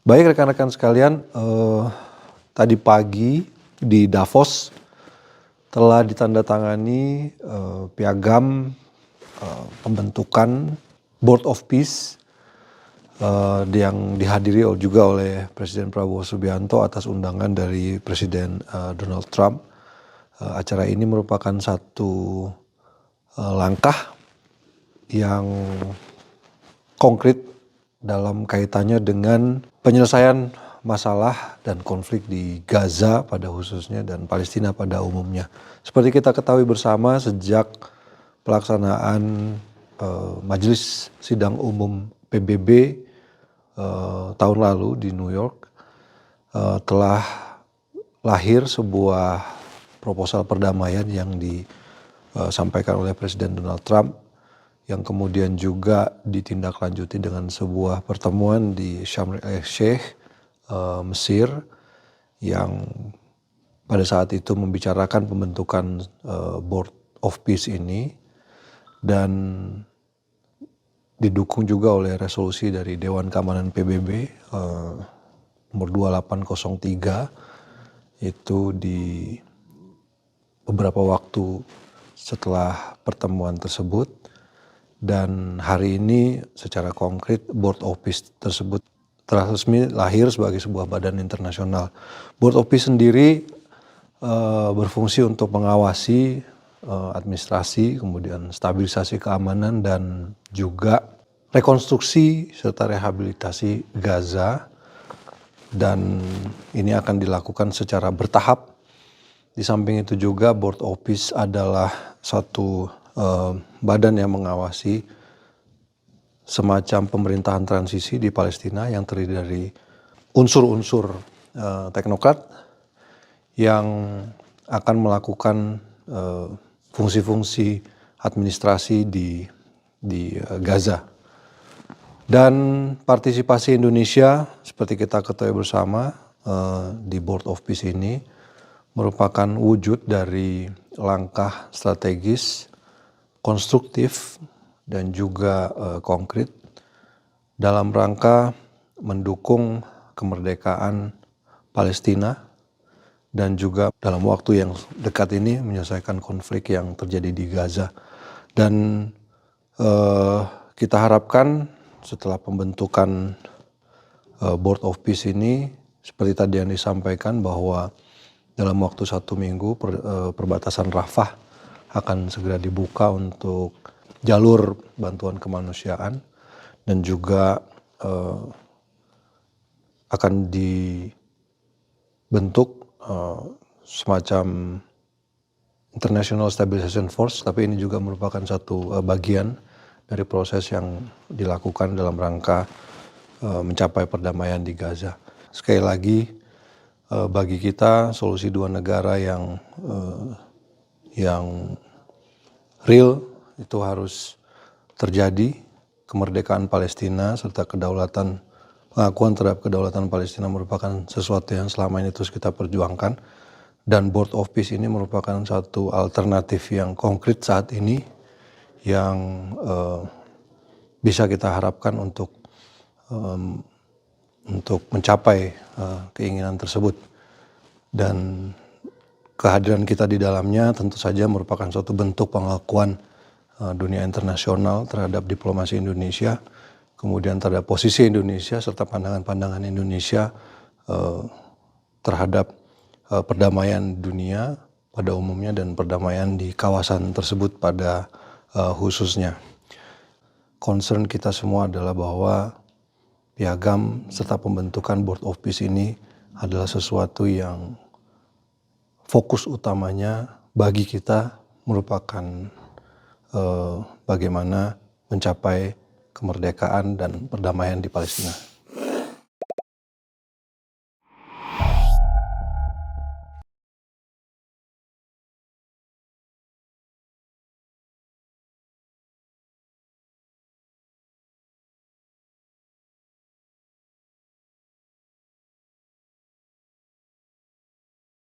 Baik rekan-rekan sekalian, tadi pagi di Davos telah ditandatangani piagam pembentukan Board of Peace yang dihadiri juga oleh Presiden Prabowo Subianto atas undangan dari Presiden Donald Trump. Acara ini merupakan satu langkah yang konkret dalam kaitannya dengan penyelesaian masalah dan konflik di Gaza pada khususnya dan Palestina pada umumnya. Seperti kita ketahui bersama, sejak pelaksanaan Majelis Sidang Umum PBB tahun lalu di New York, telah lahir sebuah proposal perdamaian yang disampaikan oleh Presiden Donald Trump, yang kemudian juga ditindaklanjuti dengan sebuah pertemuan di Sharm el-Sheikh, Mesir, yang pada saat itu membicarakan pembentukan Board of Peace ini, dan didukung juga oleh resolusi dari Dewan Keamanan PBB nomor 2803, itu di beberapa waktu setelah pertemuan tersebut. Dan hari ini secara konkret Board of Peace tersebut telah resmi lahir sebagai sebuah badan internasional. Board of Peace sendiri berfungsi untuk mengawasi administrasi, kemudian stabilisasi keamanan, dan juga rekonstruksi serta rehabilitasi Gaza. Dan ini akan dilakukan secara bertahap. Di samping itu juga Board of Peace adalah satu badan yang mengawasi semacam pemerintahan transisi di Palestina yang terdiri dari unsur-unsur teknokrat yang akan melakukan fungsi-fungsi administrasi di Gaza. Dan partisipasi Indonesia seperti kita ketahui bersama di Board of Peace ini merupakan wujud dari langkah strategis, konstruktif, dan juga konkret dalam rangka mendukung kemerdekaan Palestina dan juga dalam waktu yang dekat ini menyelesaikan konflik yang terjadi di Gaza. Dan kita harapkan setelah pembentukan Board of Peace ini, seperti tadi yang disampaikan, bahwa dalam waktu 1 minggu perbatasan Rafah akan segera dibuka untuk jalur bantuan kemanusiaan, dan juga akan dibentuk semacam International Stabilization Force, tapi ini juga merupakan satu bagian dari proses yang dilakukan dalam rangka mencapai perdamaian di Gaza. Sekali lagi, bagi kita solusi dua negara yang real itu harus terjadi. Kemerdekaan Palestina serta pengakuan terhadap kedaulatan Palestina merupakan sesuatu yang selama ini terus kita perjuangkan, dan Board of Peace ini merupakan satu alternatif yang konkret saat ini yang bisa kita harapkan untuk mencapai keinginan tersebut. Dan kehadiran kita di dalamnya tentu saja merupakan suatu bentuk pengakuan dunia internasional terhadap diplomasi Indonesia, kemudian terhadap posisi Indonesia serta pandangan-pandangan Indonesia terhadap perdamaian dunia pada umumnya dan perdamaian di kawasan tersebut pada khususnya. Concern kita semua adalah bahwa piagam serta pembentukan Board of Peace ini adalah sesuatu yang fokus utamanya bagi kita merupakan bagaimana mencapai kemerdekaan dan perdamaian di Palestina.